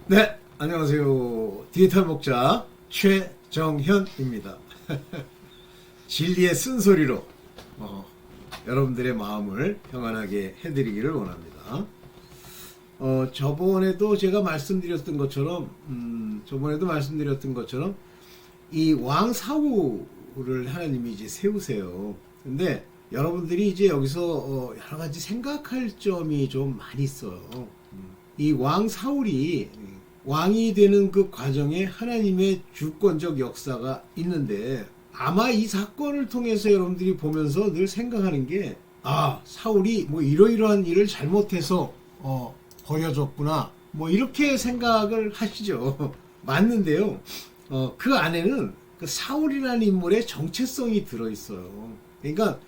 네, 안녕하세요. 디지털 목자 최정현입니다. 진리의 쓴소리로 여러분들의 마음을 평안하게 해드리기를 원합니다. 저번에도 말씀드렸던 것처럼 이 왕 사울을 하나님이 이제 세우세요. 근데 여러분들이 이제 여기서 여러 가지 생각할 점이 좀 많이 있어요. 이 왕 사울이 왕이 되는 그 과정에 하나님의 주권적 역사가 있는데, 아마 이 사건을 통해서 여러분들이 보면서 늘 생각하는 게, 사울이 뭐 이러이러한 일을 잘못해서 버려졌구나, 뭐 이렇게 생각을 하시죠. 맞는데요, 그 안에는 그 사울이라는 인물의 정체성이 들어있어요. 그러니까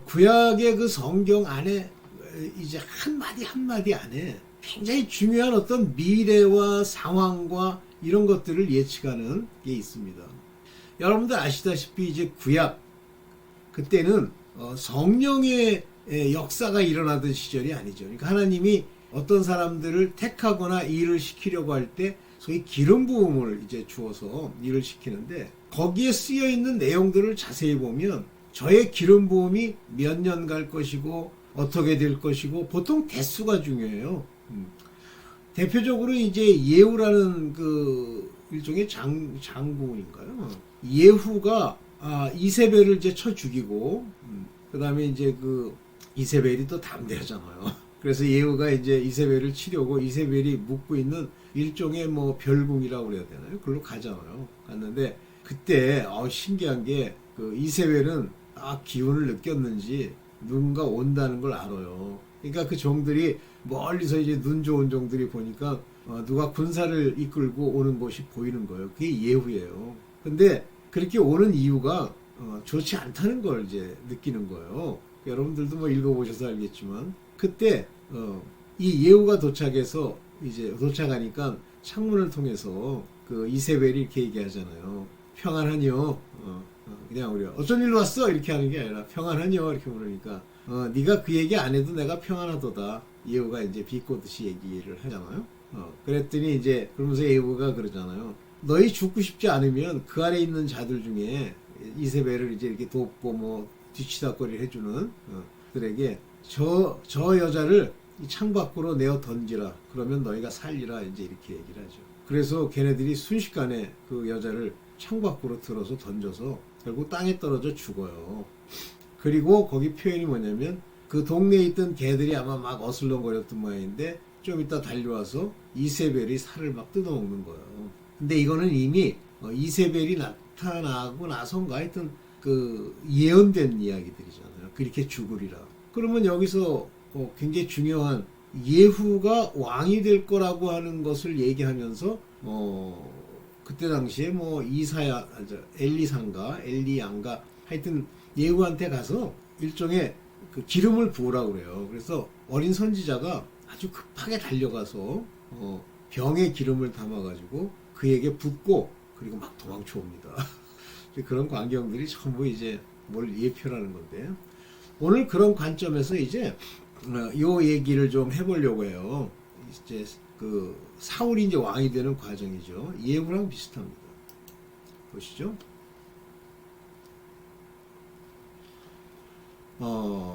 구약의 그 성경 안에 이제 한마디 한마디 안에 굉장히 중요한 어떤 미래와 상황과 이런 것들을 예측하는 게 있습니다. 여러분들 아시다시피 이제 구약, 그때는 성령의 역사가 일어나던 시절이 아니죠. 그러니까 하나님이 어떤 사람들을 택하거나 일을 시키려고 할 때 소위 기름 부음을 이제 주어서 일을 시키는데, 거기에 쓰여 있는 내용들을 자세히 보면 저의 기름 부음이 몇 년 갈 것이고 어떻게 될 것이고, 보통 대수가 중요해요. 대표적으로 이제 예후라는 그 일종의 장군인가요? 예후가 이세벨을 이제 쳐 죽이고, 그 다음에 이제 그 이세벨이 또 담대하잖아요. 그래서 예후가 이제 이세벨을 치려고 이세벨이 묵고 있는 일종의 뭐 별궁이라고 그래야 되나요? 그걸로 가잖아요. 갔는데 그때 신기한 게, 그 이세벨은 기운을 느꼈는지 누군가 온다는 걸 알아요. 그러니까 그 종들이 멀리서 이제 눈 좋은 종들이 보니까 누가 군사를 이끌고 오는 것이 보이는 거예요. 그게 예후예요. 근데 그렇게 오는 이유가 좋지 않다는 걸 이제 느끼는 거예요. 여러분들도 뭐 읽어보셔서 알겠지만, 그때 이 예후가 도착하니까 창문을 통해서 그 이세벨이 이렇게 얘기하잖아요. 평안하니요. 그냥 우리가 어쩐 일로 왔어? 이렇게 하는 게 아니라 평안하니요? 이렇게 물으니까 네가 그 얘기 안 해도 내가 평안하도다. 예후가 이제 비꼬듯이 얘기를 하잖아요. 그랬더니 이제 그러면서 예후가 그러잖아요. 너희 죽고 싶지 않으면 그 안에 있는 자들 중에 이세벨을 이제 이렇게 돕고 뭐 뒤치다거리를 해주는 들에게 저 여자를 이 창밖으로 내어 던지라. 그러면 너희가 살리라. 이제 이렇게 얘기를 하죠. 그래서 걔네들이 순식간에 그 여자를 창밖으로 들어서 던져서 결국 땅에 떨어져 죽어요. 그리고 거기 표현이 뭐냐면, 그 동네에 있던 개들이 아마 막 어슬렁거렸던 모양인데 좀 이따 달려와서 이세벨이 살을 막 뜯어먹는 거예요. 근데 이거는 이미 이세벨이 나타나고 나선가 하여튼 그 예언된 이야기들이잖아요. 그렇게 죽으리라. 그러면 여기서 굉장히 중요한, 예후가 왕이 될 거라고 하는 것을 얘기하면서 그때 당시에 뭐 엘리양가 하여튼 예후한테 가서 일종의 그 기름을 부으라고 그래요. 그래서 어린 선지자가 아주 급하게 달려가서 병에 기름을 담아가지고 그에게 붓고, 그리고 막 도망쳐 옵니다. 그런 광경들이 전부 이제 뭘 예표라는 건데, 오늘 그런 관점에서 이제 요 얘기를 좀 해보려고 해요. 이제 그 사울이 이제 왕이 되는 과정이죠. 예후랑 비슷합니다. 보시죠.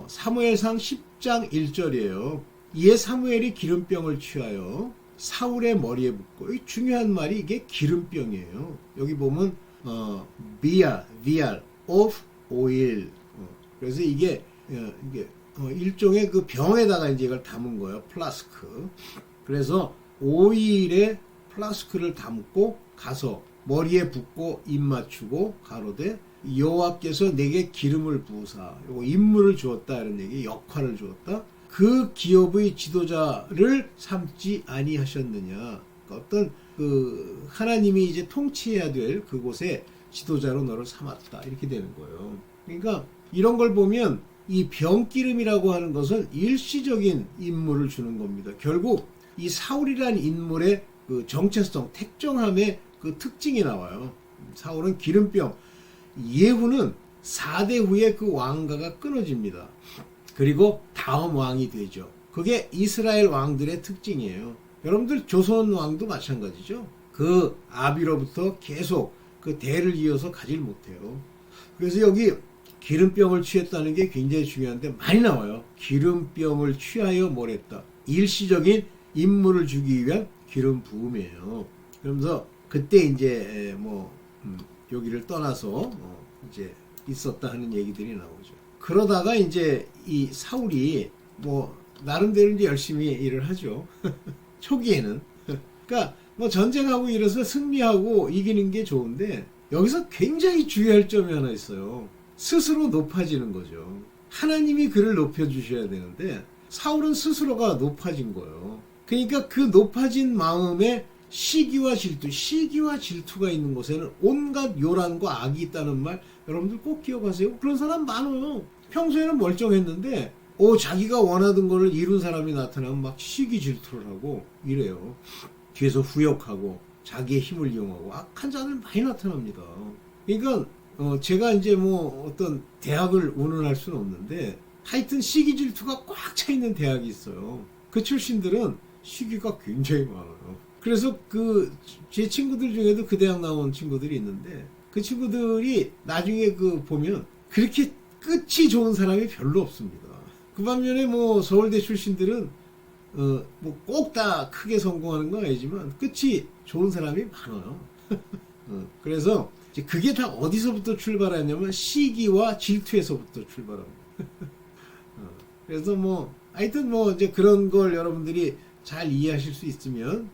사무엘상 10장 1절이에요. 이에 사무엘이 기름병을 취하여 사울의 머리에 붓고, 이 중요한 말이 이게 기름병이에요. 여기 보면 vial of oil. 그래서 이게 일종의 그 병에다가 이제 이걸 담은 거예요. 플라스크. 그래서 오일에 플라스크를 담고 가서 머리에 붓고 입 맞추고 가로되 여호와께서 내게 기름을 부으사, 요거 임무를 주었다 이런 얘기, 역할을 주었다. 그 기업의 지도자를 삼지 아니하셨느냐. 어떤 그 하나님이 이제 통치해야 될 그곳에 지도자로 너를 삼았다, 이렇게 되는 거예요. 그러니까 이런 걸 보면 이 병기름이라고 하는 것은 일시적인 임무를 주는 겁니다. 결국 이 사울이라는 인물의 그 정체성, 택정함의 그 특징이 나와요. 사울은 기름병, 예후는 4대 후에 그 왕가가 끊어집니다. 그리고 다음 왕이 되죠. 그게 이스라엘 왕들의 특징이에요. 여러분들 조선 왕도 마찬가지죠. 그 아비로부터 계속 그 대를 이어서 가질 못해요. 그래서 여기 기름병을 취했다는 게 굉장히 중요한데 많이 나와요. 기름병을 취하여 뭘 했다. 일시적인 임무를 주기 위한 기름 부음이에요. 그러면서 그때 이제 여기를 떠나서 이제 있었다 하는 얘기들이 나오죠. 그러다가 이제 이 사울이 나름대로 이제 열심히 일을 하죠. 초기에는. 그러니까 전쟁하고 이래서 승리하고 이기는 게 좋은데 여기서 굉장히 주의할 점이 하나 있어요. 스스로 높아지는 거죠. 하나님이 그를 높여주셔야 되는데 사울은 스스로가 높아진 거예요. 그러니까 그 높아진 마음에 시기와 질투가 있는 곳에는 온갖 요란과 악이 있다는 말 여러분들 꼭 기억하세요. 그런 사람 많아요. 평소에는 멀쩡했는데 자기가 원하던 거를 이룬 사람이 나타나면 막 시기 질투를 하고 이래요. 뒤에서 후욕하고 자기의 힘을 이용하고 악한 자들 많이 나타납니다. 그러니까 제가 이제 어떤 대학을 운운할 수는 없는데 하여튼 시기 질투가 꽉 차 있는 대학이 있어요. 그 출신들은 시기가 굉장히 많아요. 그래서 제 친구들 중에도 그 대학 나온 친구들이 있는데 그 친구들이 나중에 보면 그렇게 끝이 좋은 사람이 별로 없습니다. 그 반면에 서울대 출신들은 꼭 다 크게 성공하는 건 아니지만 끝이 좋은 사람이 많아요. 그래서 그게 다 어디서부터 출발하냐면 시기와 질투에서부터 출발합니다. 그래서 하여튼 이제 그런 걸 여러분들이 잘 이해하실 수 있으면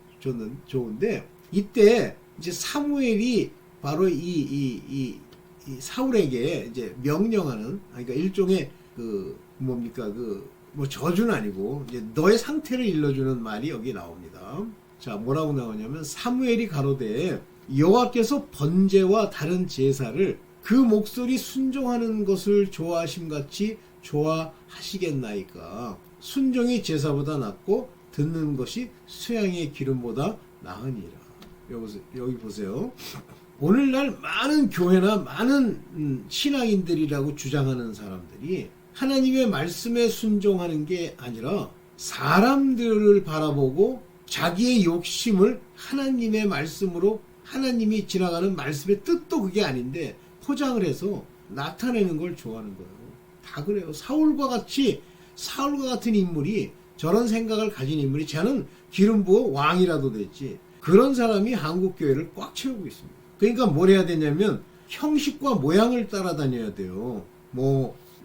좋은데 이때 이제 사무엘이 바로 이 사울에게 이제 명령하는 그러니까 일종의 저주는 아니고 이제 너의 상태를 일러주는 말이 여기 나옵니다. 자, 뭐라고 나오냐면 사무엘이 가로되 여호와께서 번제와 다른 제사를 그 목소리 순종하는 것을 좋아하심같이 좋아하시겠나이까. 순종이 제사보다 낫고 듣는 것이 수양의 기름보다 나으니라. 여기 보세요. 오늘날 많은 교회나 많은 신앙인들이라고 주장하는 사람들이 하나님의 말씀에 순종하는 게 아니라 사람들을 바라보고 자기의 욕심을 하나님의 말씀으로 하나님이 지나가는 말씀의 뜻도 그게 아닌데 포장을 해서 나타내는 걸 좋아하는 거예요. 다 그래요. 사울과 같은 인물이 저런 생각을 가진 인물이 쟤는 기름 부어 왕이라도 됐지. 그런 사람이 한국 교회를 꽉 채우고 있습니다. 그러니까 뭘 해야 되냐면 형식과 모양을 따라다녀야 돼요.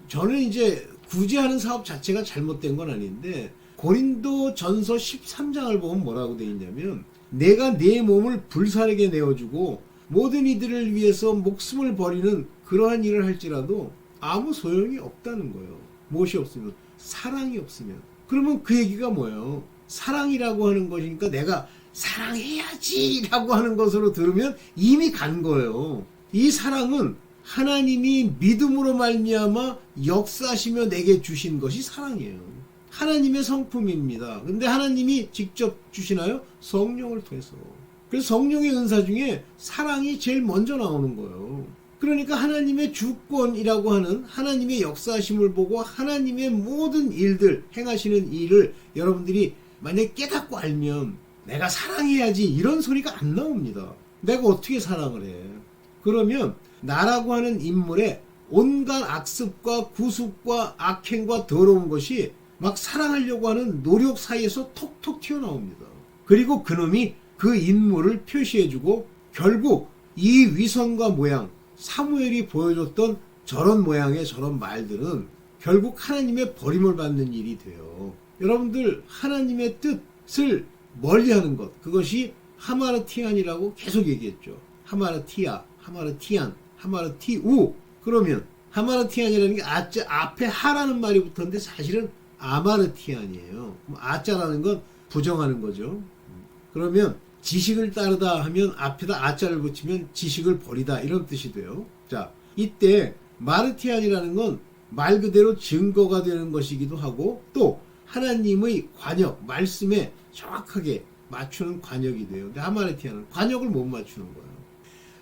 저는 이제 굳이 하는 사업 자체가 잘못된 건 아닌데 고린도 전서 13장을 보면 뭐라고 되어 있냐면 내가 내 몸을 불사르게 내어주고 모든 이들을 위해서 목숨을 버리는 그러한 일을 할지라도 아무 소용이 없다는 거예요. 무엇이 없으면? 사랑이 없으면. 그러면 그 얘기가 뭐예요? 사랑이라고 하는 것이니까 내가 사랑해야지 라고 하는 것으로 들으면 이미 간 거예요. 이 사랑은 하나님이 믿음으로 말미암아 역사하시며 내게 주신 것이 사랑이에요. 하나님의 성품입니다. 근데 하나님이 직접 주시나요? 성령을 통해서. 그래서 성령의 은사 중에 사랑이 제일 먼저 나오는 거예요. 그러니까 하나님의 주권이라고 하는 하나님의 역사하심을 보고 하나님의 모든 일들, 행하시는 일을 여러분들이 만약에 깨닫고 알면 내가 사랑해야지 이런 소리가 안 나옵니다. 내가 어떻게 사랑을 해? 그러면 나라고 하는 인물의 온갖 악습과 구습과 악행과 더러운 것이 막 사랑하려고 하는 노력 사이에서 톡톡 튀어나옵니다. 그리고 그놈이 그 인물을 표시해주고 결국 이 위선과 모양, 사무엘이 보여줬던 저런 모양의 저런 말들은 결국 하나님의 버림을 받는 일이 돼요. 여러분들 하나님의 뜻을 멀리하는 것, 그것이 하마르티안이라고 계속 얘기했죠. 하마르티아, 하마르티안, 하마르티우. 그러면 하마르티안이라는 게 앞에 하라는 말이 붙었는데 사실은 아마르티안이에요. 아자라는 건 부정하는 거죠. 그러면 지식을 따르다 하면 앞에다 아자를 붙이면 지식을 버리다 이런 뜻이 돼요. 자, 이때 마르티안이라는 건 말 그대로 증거가 되는 것이기도 하고 또 하나님의 관역, 말씀에 정확하게 맞추는 관역이 돼요. 근데 하마르티안은 관역을 못 맞추는 거예요.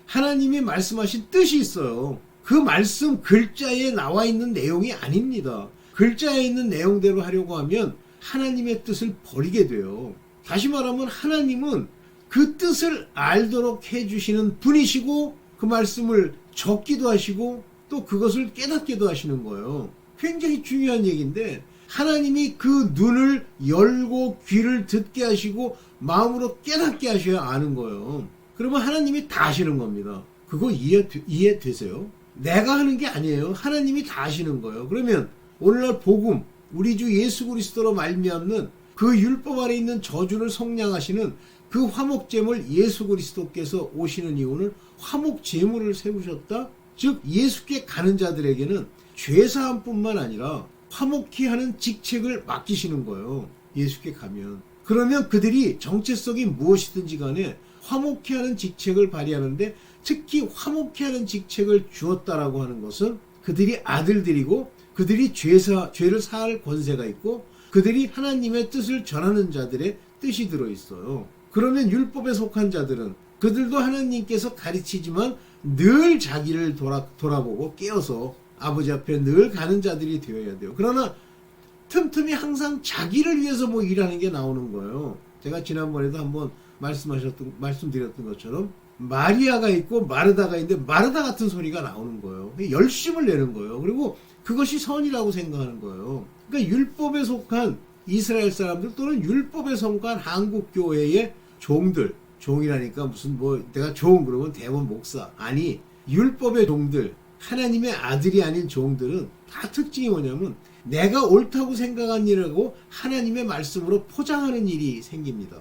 하나님이 말씀하신 뜻이 있어요. 그 말씀 글자에 나와 있는 내용이 아닙니다. 글자에 있는 내용대로 하려고 하면 하나님의 뜻을 버리게 돼요. 다시 말하면 하나님은 그 뜻을 알도록 해주시는 분이시고 그 말씀을 적기도 하시고 또 그것을 깨닫기도 하시는 거예요. 굉장히 중요한 얘기인데 하나님이 그 눈을 열고 귀를 듣게 하시고 마음으로 깨닫게 하셔야 아는 거예요. 그러면 하나님이 다 아시는 겁니다. 그거 이해되세요? 내가 하는 게 아니에요. 하나님이 다 아시는 거예요. 그러면 오늘날 복음, 우리 주 예수 그리스도로 말미암는 그 율법 아래 있는 저주를 속량하시는 그 화목제물 예수 그리스도께서 오시는 이유는 화목제물을 세우셨다? 즉 예수께 가는 자들에게는 죄사함뿐만 아니라 화목히 하는 직책을 맡기시는 거예요. 예수께 가면. 그러면 그들이 정체성이 무엇이든지 간에 화목히 하는 직책을 발휘하는데 특히 화목히 하는 직책을 주었다라고 하는 것은 그들이 아들들이고 그들이 죄를 사할 권세가 있고 그들이 하나님의 뜻을 전하는 자들의 뜻이 들어있어요. 그러면 율법에 속한 자들은 그들도 하나님께서 가르치지만 늘 자기를 돌아보고 깨어서 아버지 앞에 늘 가는 자들이 되어야 돼요. 그러나 틈틈이 항상 자기를 위해서 뭐 일하는 게 나오는 거예요. 제가 지난번에도 한번 말씀드렸던 것처럼 마리아가 있고 마르다가 있는데 마르다 같은 소리가 나오는 거예요. 열심을 내는 거예요. 그리고 그것이 선이라고 생각하는 거예요. 그러니까 율법에 속한 이스라엘 사람들 또는 율법에 속한 한국 교회의 종들, 종이라니까 무슨 뭐 내가 종 그러면 대원 목사 아니 율법의 종들, 하나님의 아들이 아닌 종들은 다 특징이 뭐냐면 내가 옳다고 생각한 일하고 하나님의 말씀으로 포장하는 일이 생깁니다.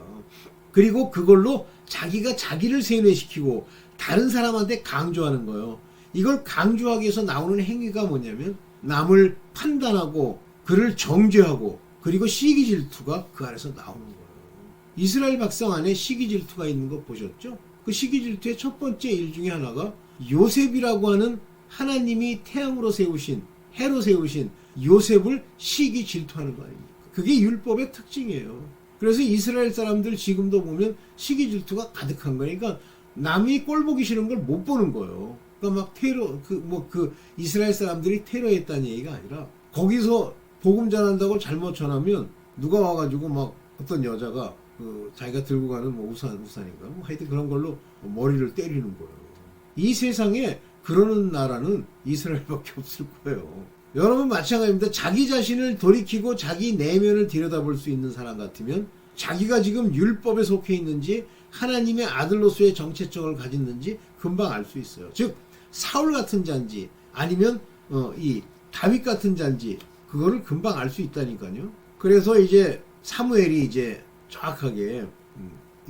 그리고 그걸로 자기가 자기를 세뇌시키고 다른 사람한테 강조하는 거예요. 이걸 강조하기 위해서 나오는 행위가 뭐냐면 남을 판단하고 그를 정죄하고 그리고 시기 질투가 그 안에서 나오는 거예요. 이스라엘 백성 안에 시기 질투가 있는 거 보셨죠? 그 시기 질투의 첫 번째 일 중에 하나가 요셉이라고 하는 하나님이 태양으로 세우신 해로 세우신 요셉을 시기 질투하는 거 아닙니까? 그게 율법의 특징이에요. 그래서 이스라엘 사람들 지금도 보면 시기 질투가 가득한 거니까 남이 꼴 보기 싫은 걸 못 보는 거예요. 그러니까 막 이스라엘 사람들이 테러했다는 얘기가 아니라 거기서 복음 전한다고 잘못 전하면 누가 와가지고 막 어떤 여자가 자기가 들고 가는 뭐 우산인가 뭐 하여튼 그런 걸로 머리를 때리는 거예요. 이 세상에 그러는 나라는 이스라엘밖에 없을 거예요. 여러분 마찬가지입니다. 자기 자신을 돌이키고 자기 내면을 들여다볼 수 있는 사람 같으면 자기가 지금 율법에 속해 있는지 하나님의 아들로서의 정체성을 가졌는지 금방 알 수 있어요. 즉 사울 같은 자인지 아니면 이 다윗 같은 자인지 그거를 금방 알 수 있다니까요. 그래서 이제 사무엘이 이제 정확하게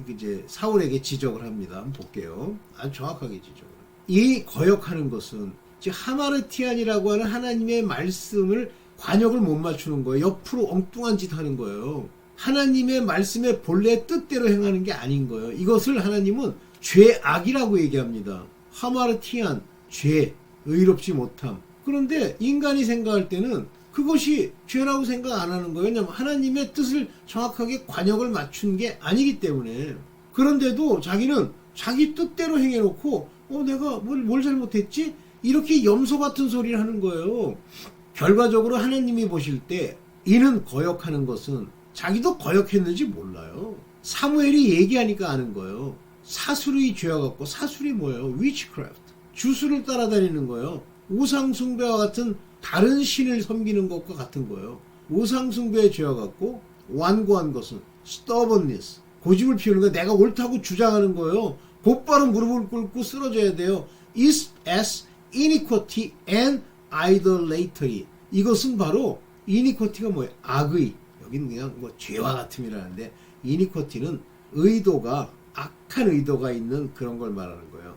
이제 사울에게 지적을 합니다. 한번 볼게요. 아주 정확하게 지적을. 이 거역하는 것은 즉 하마르티안이라고 하는 하나님의 말씀을 관역을 못 맞추는 거예요. 옆으로 엉뚱한 짓 하는 거예요. 하나님의 말씀의 본래 뜻대로 행하는 게 아닌 거예요. 이것을 하나님은 죄악이라고 얘기합니다. 하마르티안, 죄, 의롭지 못함. 그런데 인간이 생각할 때는 그것이 죄라고 생각 안 하는 거예요. 왜냐하면 하나님의 뜻을 정확하게 관역을 맞춘 게 아니기 때문에. 그런데도 자기는 자기 뜻대로 행해놓고 내가 뭘 잘못했지? 이렇게 염소 같은 소리를 하는 거예요. 결과적으로 하나님이 보실 때 이는 거역하는 것은 자기도 거역했는지 몰라요. 사무엘이 얘기하니까 아는 거예요. 사술의 죄와 같고 사술이 뭐예요? witchcraft. 주술을 따라다니는 거예요. 우상숭배와 같은 다른 신을 섬기는 것과 같은 거예요. 우상숭배의 죄와 같고 완고한 것은 stubbornness. 고집을 피우는 거 내가 옳다고 주장하는 거예요. 곧바로 무릎을 꿇고 쓰러져야 돼요. is as iniquity and idolatry. 이것은 바로 iniquity가 뭐예요? 악의. 여기는 그냥 뭐 죄와 같음이라는데 iniquity는 의도가 악한 의도가 있는 그런 걸 말하는 거예요.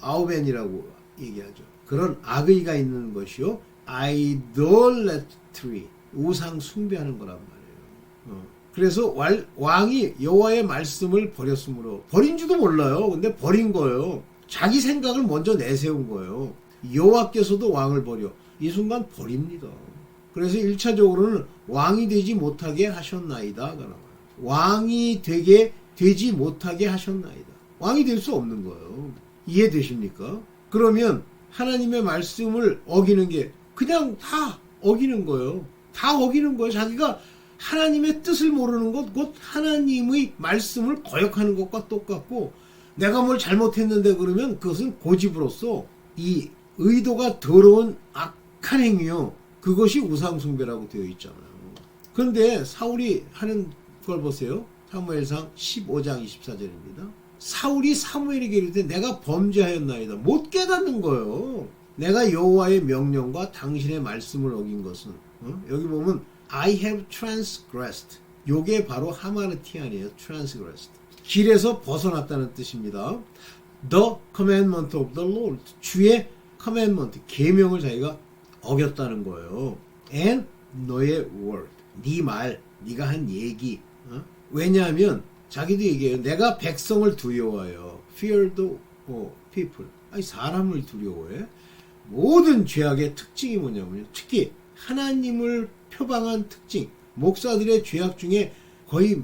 아우벤이라고 얘기하죠. 그런 악의가 있는 것이요. idolatry. 우상 숭배하는 거란 말이에요. 그래서 왕이 여호와의 말씀을 버렸으므로 버린 줄도 몰라요. 근데 버린 거예요. 자기 생각을 먼저 내세운 거예요. 여호와께서도 왕을 버려. 이 순간 버립니다. 그래서 1차적으로는 왕이 되지 못하게 하셨나이다. 왕이 되지 못하게 하셨나이다. 왕이 될 수 없는 거예요. 이해되십니까? 그러면 하나님의 말씀을 어기는 게 그냥 다 어기는 거예요. 다 어기는 거예요. 자기가 하나님의 뜻을 모르는 것, 곧 하나님의 말씀을 거역하는 것과 똑같고, 내가 뭘 잘못했는데 그러면 그것은 고집으로서 이 의도가 더러운 악한 행위요. 그것이 우상숭배라고 되어 있잖아요. 그런데 사울이 하는 걸 보세요. 사무엘상 15장 24절입니다. 사울이 사무엘에게 이르되 내가 범죄하였나이다. 못 깨닫는 거예요. 내가 여호와의 명령과 당신의 말씀을 어긴 것은, 여기 보면 I have transgressed. 요게 바로 하마르티안이에요. transgressed. 길에서 벗어났다는 뜻입니다. The commandment of the Lord. 주의 commandment, 계명을 자기가 어겼다는 거예요. And 너의 word. 네 말, 네가 한 얘기. 왜냐하면 자기도 얘기해요. 내가 백성을 두려워해요. Fear the people. 아니, 사람을 두려워해. 모든 죄악의 특징이 뭐냐면요. 특히 하나님을 표방한 특징. 목사들의 죄악 중에 거의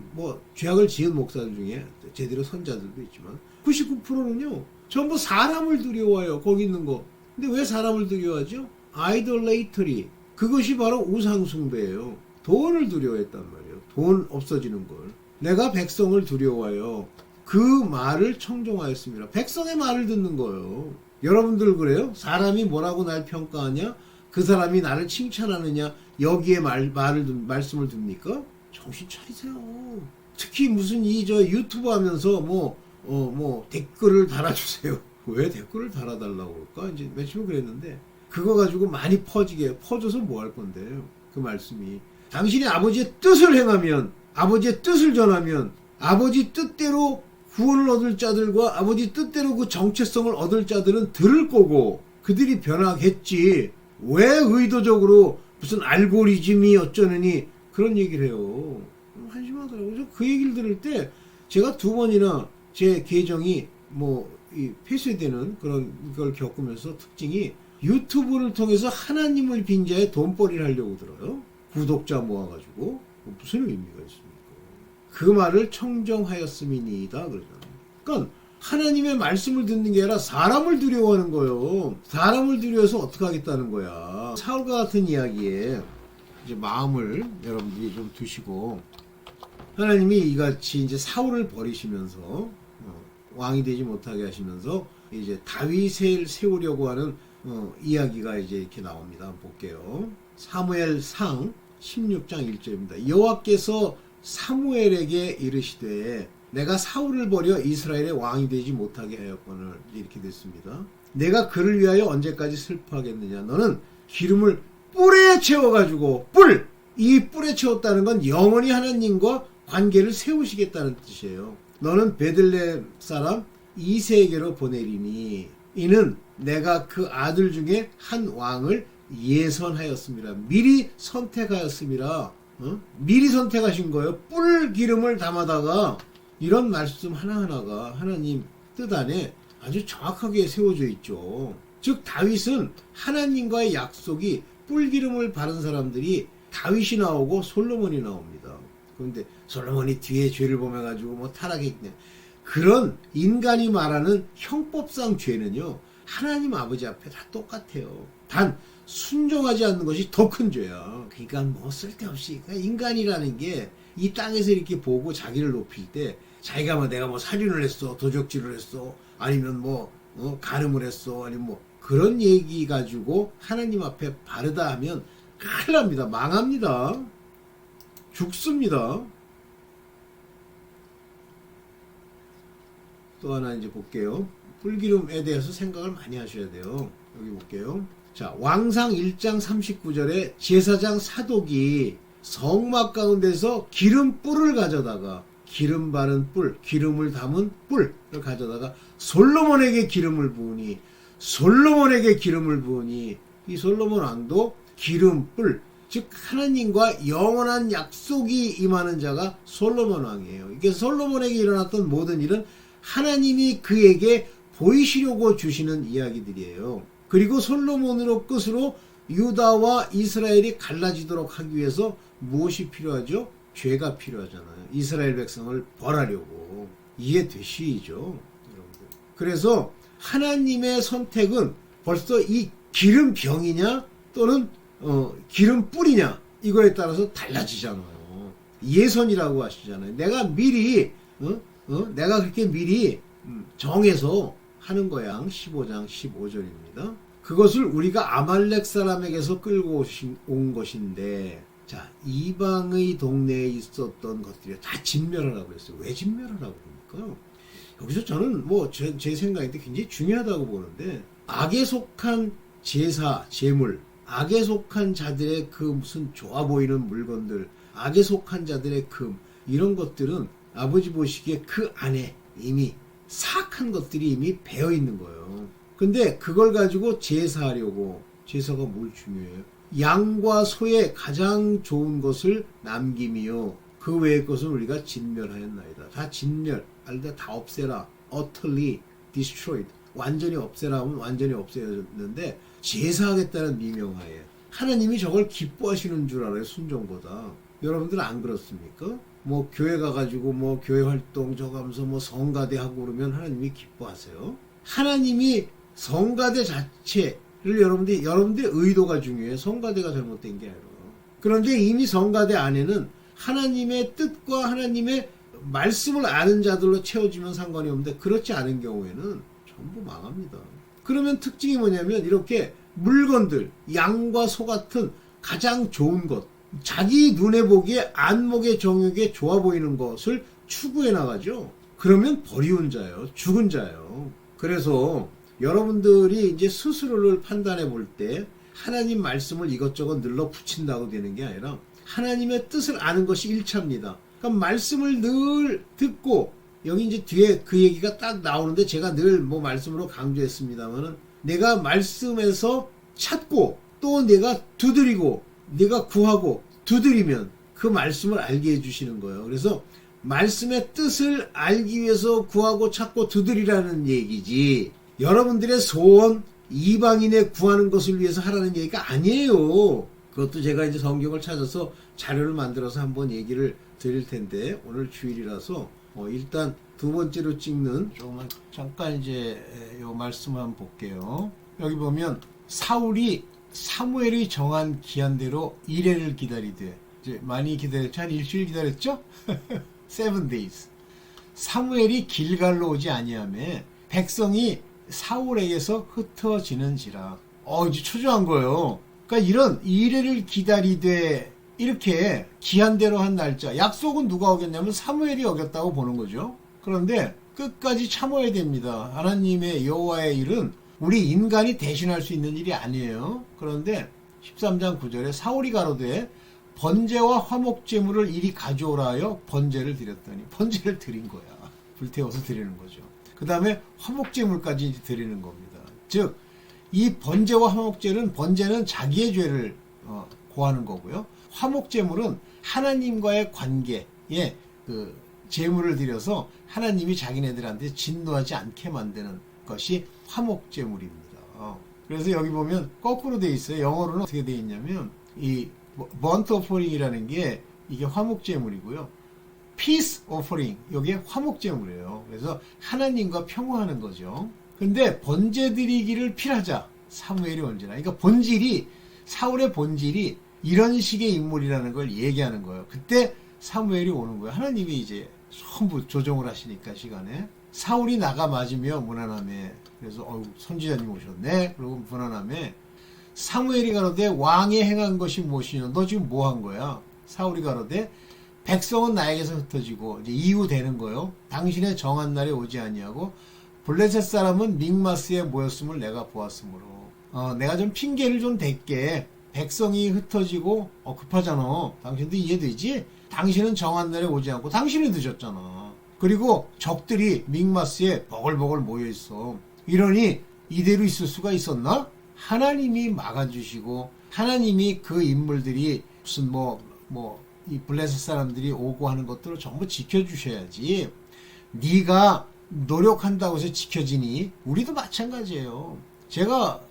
죄악을 지은 목사들 중에 제대로 선자들도 있지만 99%는요. 전부 사람을 두려워해요. 거기 있는 거. 근데 왜 사람을 두려워하죠? idolatry. 그것이 바로 우상숭배예요. 돈을 두려워했단 말이에요. 돈 없어지는 걸. 내가 백성을 두려워해요. 그 말을 청종하였습니다. 백성의 말을 듣는 거예요. 여러분들 그래요? 사람이 뭐라고 날 평가하냐? 그 사람이 나를 칭찬하느냐? 여기에 말씀을 듭니까? 정신 차리세요. 특히 무슨 유튜브 하면서 댓글을 달아주세요. 왜 댓글을 달아달라고 그럴까? 이제 며칠 그랬는데, 그거 가지고 많이 퍼져서 뭐 할 건데요? 그 말씀이. 당신이 아버지의 뜻을 행하면, 아버지의 뜻을 전하면, 아버지 뜻대로 구원을 얻을 자들과 아버지 뜻대로 그 정체성을 얻을 자들은 들을 거고, 그들이 변하겠지. 왜 의도적으로 무슨 알고리즘이 어쩌느니 그런 얘기를 해요. 한심하더라고요. 그 얘기를 들을 때 제가 2번이나 제 계정이 폐쇄되는 그런 걸 겪으면서 특징이 유튜브를 통해서 하나님을 빙자해 돈벌이를 하려고 들어요. 구독자 모아가지고 무슨 의미가 있습니까? 그 말을 청정하였음이니이다 그러잖아요. 그러니까 하나님의 말씀을 듣는 게 아니라 사람을 두려워하는 거예요. 사람을 두려워해서 어떻게 하겠다는 거야. 사울과 같은 이야기에 이제 마음을 여러분들이 좀 두시고, 하나님이 이같이 이제 사울을 버리시면서 왕이 되지 못하게 하시면서 이제 다윗을 세우려고 하는 이야기가 이제 이렇게 나옵니다. 한번 볼게요. 사무엘상 16장 1절입니다. 여호와께서 사무엘에게 이르시되 내가 사울을 버려 이스라엘의 왕이 되지 못하게 하였거늘. 이렇게 됐습니다. 내가 그를 위하여 언제까지 슬퍼하겠느냐. 너는 기름을 뿔에 채워가지고, 이 뿔에 채웠다는 건 영원히 하나님과 관계를 세우시겠다는 뜻이에요. 너는 베들레헴 사람 이새에게로 보내리니 이는 내가 그 아들 중에 한 왕을 예선하였습니다. 미리 선택하였습니다. 미리 선택하신 거예요. 뿔 기름을 담아다가. 이런 말씀 하나하나가 하나님 뜻 안에 아주 정확하게 세워져 있죠. 즉 다윗은 하나님과의 약속이, 뿔기름을 바른 사람들이 다윗이 나오고 솔로몬이 나옵니다. 그런데 솔로몬이 뒤에 죄를 범해가지고 타락했네. 그런 인간이 말하는 형법상 죄는요, 하나님 아버지 앞에 다 똑같아요. 단 순종하지 않는 것이 더 큰 죄야. 그러니까 쓸데없이, 인간이라는 게 이 땅에서 이렇게 보고 자기를 높일 때 자기가 내가 살인을 했어, 도적질을 했어, 아니면 간음을 했어, 아니면 그런 얘기 가지고 하나님 앞에 바르다 하면 큰일 납니다. 망합니다. 죽습니다. 또 하나 이제 볼게요. 뿔기름에 대해서 생각을 많이 하셔야 돼요. 여기 볼게요. 자, 왕상 1장 39절에 제사장 사독이 성막 가운데서 기름뿔을 가져다가, 기름 바른 뿔, 기름을 담은 뿔을 가져다가 솔로몬에게 기름을 부으니, 이 솔로몬 왕도 기름뿔, 즉 하나님과 영원한 약속이 임하는 자가 솔로몬 왕이에요. 이게 솔로몬에게 일어났던 모든 일은 하나님이 그에게 보이시려고 주시는 이야기들이에요. 그리고 솔로몬으로 끝으로 유다와 이스라엘이 갈라지도록 하기 위해서 무엇이 필요하죠? 죄가 필요하잖아요. 이스라엘 백성을 벌하려고. 이게 되시죠, 여러분들. 그래서 하나님의 선택은 벌써 이 기름병이냐 또는 기름뿔이냐 이거에 따라서 달라지잖아요. 예선이라고 하시잖아요. 내가 미리 내가 그렇게 미리 정해서 하는 거야. 15장 15절입니다. 그것을 우리가 아말렉 사람에게서 끌고 온 것인데, 자, 이방의 동네에 있었던 것들이 다 진멸하라고 했어요. 왜 진멸하라고 그럽니까? 여기서 저는 제 생각에 굉장히 중요하다고 보는데, 악에 속한 제사, 제물, 악에 속한 자들의 그 무슨 좋아 보이는 물건들, 악에 속한 자들의 금, 이런 것들은 아버지 보시기에 그 안에 이미 사악한 것들이 이미 배어 있는 거예요. 근데 그걸 가지고 제사하려고, 제사가 뭘 중요해요? 양과 소의 가장 좋은 것을 남김이요, 그 외의 것은 우리가 진멸하였나이다. 다 진멸, 알다 다 없애라. utterly destroyed. 완전히 없애라 하면 완전히 없애졌는데, 제사하겠다는 미명하에 하나님이 저걸 기뻐하시는 줄 알아요. 순종보다. 여러분들 안 그렇습니까? 교회 가가지고 교회 활동 저거 하면서 성가대 하고 그러면 하나님이 기뻐하세요? 하나님이 성가대 자체를 여러분들의 의도가 중요해요. 성가대가 잘못된 게 아니라. 그런데 이미 성가대 안에는 하나님의 뜻과 하나님의 말씀을 아는 자들로 채워지면 상관이 없는데, 그렇지 않은 경우에는 전부 망합니다. 그러면 특징이 뭐냐면, 이렇게 물건들, 양과 소 같은 가장 좋은 것, 자기 눈에 보기에 안목의 정욕에 좋아 보이는 것을 추구해 나가죠. 그러면 버리운 자예요. 죽은 자예요. 그래서 여러분들이 이제 스스로를 판단해 볼 때 하나님 말씀을 이것저것 늘러 붙인다고 되는 게 아니라 하나님의 뜻을 아는 것이 1차입니다. 그러니까 말씀을 늘 듣고, 여기 이제 뒤에 그 얘기가 딱 나오는데 제가 늘 말씀으로 강조했습니다만은, 내가 말씀에서 찾고 또 내가 두드리고 내가 구하고 두드리면 그 말씀을 알게 해주시는 거예요. 그래서 말씀의 뜻을 알기 위해서 구하고 찾고 두드리라는 얘기지, 여러분들의 소원, 이방인의 구하는 것을 위해서 하라는 얘기가 아니에요. 그것도 제가 이제 성경을 찾아서 자료를 만들어서 한번 얘기를 드릴 텐데, 오늘 주일이라서 일단 두 번째로 찍는 조금만 잠깐 이제 요 말씀을 한번 볼게요. 여기 보면 사무엘이 정한 기한대로 이레를 기다리되, 이제 많이 기다렸죠? 한 일주일 기다렸죠? 7 days. 사무엘이 길갈로 오지 아니하매 백성이 사울에게서 흩어지는지라. 이제 초조한 거예요. 그러니까 이런 이레를 기다리되, 이렇게 기한대로 한 날짜, 약속은 누가 어겼냐면 사무엘이 어겼다고 보는 거죠. 그런데 끝까지 참아야 됩니다. 하나님의 여호와의 일은 우리 인간이 대신할 수 있는 일이 아니에요. 그런데 13장 9절에 사울이 가로되 번제와 화목제물을 이리 가져오라 하여 번제를 드렸더니, 번제를 드린 거야. 불태워서 드리는 거죠. 그 다음에 화목제물까지 드리는 겁니다. 즉, 이 번제와 화목제는, 번제는 자기의 죄를 고하는 거고요. 화목제물은 하나님과의 관계에 그 제물을 드려서 하나님이 자기네들한테 진노하지 않게 만드는 것이 화목제물입니다. 그래서 여기 보면 거꾸로 돼 있어요. 영어로는 어떻게 돼 있냐면, 이 burnt offering이라는 게 이게 화목제물이고요. peace offering, 이게 화목제물이에요. 그래서 하나님과 평화하는 거죠. 근데 번제 드리기를 필하자. 사무엘이 언제나. 그러니까 본질이, 사울의 본질이 이런 식의 인물이라는 걸 얘기하는 거예요. 그때 사무엘이 오는 거예요. 하나님이 이제 전부 조정을 하시니까 시간에. 사울이 나가 맞으며 무난함에, 그래서 선지자님 오셨네. 그리고 무난함에 사무엘이 가로되 왕이 행한 것이 무엇이냐? 너 지금 뭐 한 거야? 사울이 가로되 백성은 나에게서 흩어지고, 이제 이유 되는 거예요. 당신의 정한 날에 오지 아니하고 블레셋 사람은 믹마스에 모였음을 내가 보았으므로, 내가 좀 핑계를 좀 댈게. 백성이 흩어지고 급하잖아. 당신도 이해되지? 당신은 정한 날에 오지 않고 당신이 늦었잖아. 그리고 적들이 믹마스에 버글버글 모여있어. 이러니 이대로 있을 수가 있었나? 하나님이 막아주시고, 하나님이 그 인물들이 무슨 이 블레셋 사람들이 오고 하는 것들을 전부 지켜주셔야지. 네가 노력한다고 해서 지켜지니? 우리도 마찬가지예요. 제가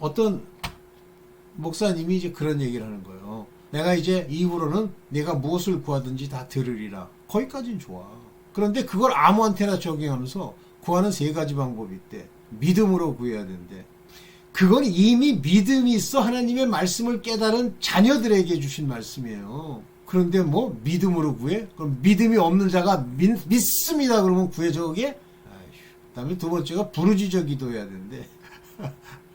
어떤 목사님이 이제 그런 얘기를 하는 거예요. 내가 이제 이후로는 내가 무엇을 구하든지 다 들으리라. 거기까지는 좋아. 그런데 그걸 아무한테나 적용하면서 구하는 3가지 방법이 있대. 믿음으로 구해야 된대. 그건 이미 믿음이 있어 하나님의 말씀을 깨달은 자녀들에게 주신 말씀이에요. 그런데 뭐 믿음으로 구해? 그럼 믿음이 없는 자가 믿습니다 그러면 구해 저게? 그다음에 두 번째가 부르짖어 기도해야 되는데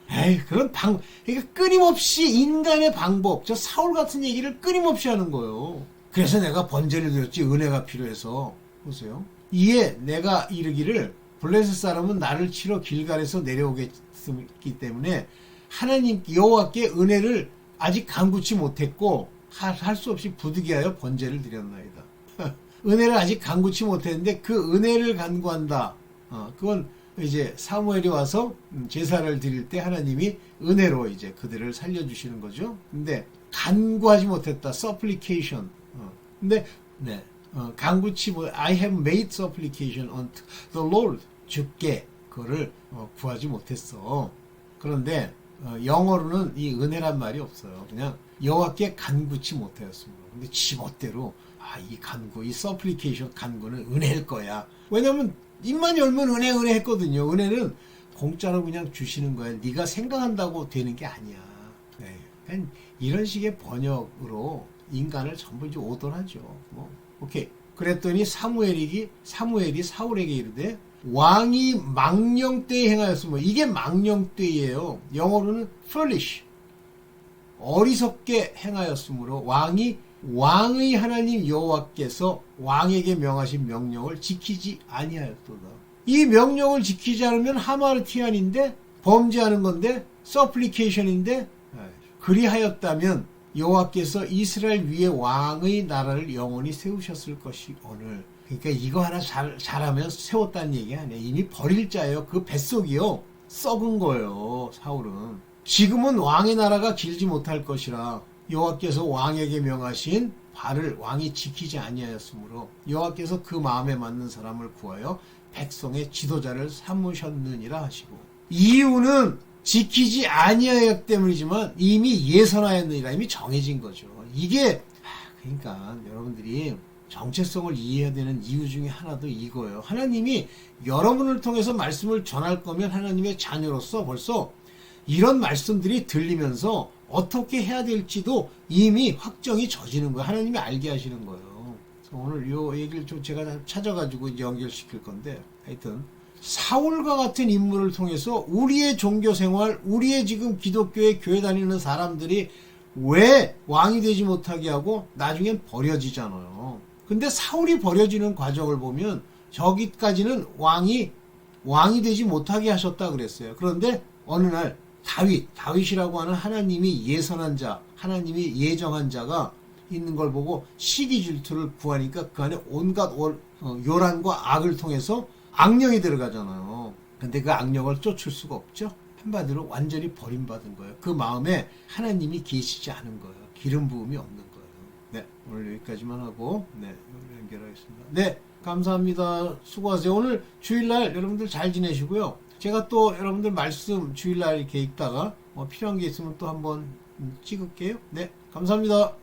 에이 그런 그러니까 끊임없이 인간의 방법, 저 사울 같은 얘기를 끊임없이 하는 거예요. 그래서 내가 번제를 드렸지 은혜가 필요해서. 보세요. 이에 내가 이르기를 블레셋 사람은 나를 치러 길갈에서 내려오겠기 때문에 하나님 여호와께 은혜를 아직 간구치 못했고 할 수 없이 부득이하여 번제를 드렸나이다. 은혜를 아직 간구치 못했는데 그 은혜를 간구한다. 그건 이제 사무엘이 와서 제사를 드릴 때 하나님이 은혜로 이제 그들을 살려주시는 거죠. 근데 간구하지 못했다. supplication. 근데 네. 간구치 I have made supplication unto the Lord. 주께 그거를 구하지 못했어. 그런데 영어로는 이 은혜란 말이 없어요. 그냥 여호와께 간구치 못하였습니다. 근데 지멋대로 이 간구, 이 supplication 간구는 은혜일 거야. 왜냐면 입만 열면 은혜 했거든요. 은혜는 공짜로 그냥 주시는 거야. 네가 생각한다고 되는 게 아니야. 네. 그냥 이런 식의 번역으로 인간을 전부 이제 오돌하죠. 뭐 오케이. 그랬더니 사무엘이 사울에게 이르되 왕이 망령되이 행하였으므로 이게 망령되이예요. 영어로는 foolish. 어리석게 행하였으므로 왕의 하나님 여호와께서 왕에게 명하신 명령을 지키지 아니하였도다. 이 명령을 지키지 않으면 하마르티안인데 범죄하는 건데 supplication인데 그리하였다면 여호와께서 이스라엘 위에 왕의 나라를 영원히 세우셨을 것이 오늘. 그러니까 이거 하나 잘하면 세웠다는 얘기 아니에요. 이미 버릴 자예요. 그 뱃속이요. 썩은 거예요. 사울은. 지금은 왕의 나라가 길지 못할 것이라 여호와께서 왕에게 명하신 바를 왕이 지키지 아니하였으므로 여호와께서 그 마음에 맞는 사람을 구하여 백성의 지도자를 삼으셨느니라 하시고 이유는 지키지 아니하였기 때문이지만 이미 예선하였느니라. 이미 정해진 거죠. 이게 그러니까 여러분들이 정체성을 이해해야 되는 이유 중에 하나도 이거예요. 하나님이 여러분을 통해서 말씀을 전할 거면 하나님의 자녀로서 벌써 이런 말씀들이 들리면서 어떻게 해야 될지도 이미 확정이 져지는 거예요. 하나님이 알게 하시는 거예요. 그래서 오늘 이 얘기를 좀 제가 찾아가지고 이제 연결시킬 건데 하여튼 사울과 같은 인물을 통해서 우리의 종교생활, 우리의 지금 기독교의 교회 다니는 사람들이 왜 왕이 되지 못하게 하고 나중엔 버려지잖아요. 근데 사울이 버려지는 과정을 보면 저기까지는 왕이 되지 못하게 하셨다 그랬어요. 그런데 어느 날 다윗이라고 하는 하나님이 예선한 자, 하나님이 예정한 자가 있는 걸 보고 시기 질투를 구하니까 그 안에 온갖 요란과 악을 통해서 악령이 들어가잖아요. 근데 그 악령을 쫓을 수가 없죠. 한마디로 완전히 버림받은 거예요. 그 마음에 하나님이 계시지 않은 거예요. 기름 부음이 없는 거예요. 네, 오늘 여기까지만 하고 오늘 연결하겠습니다. 네, 감사합니다. 수고하세요. 오늘 주일날 여러분들 잘 지내시고요. 제가 또 여러분들 말씀 주일날 이렇게 읽다가 필요한 게 있으면 또 한번 찍을게요. 네, 감사합니다.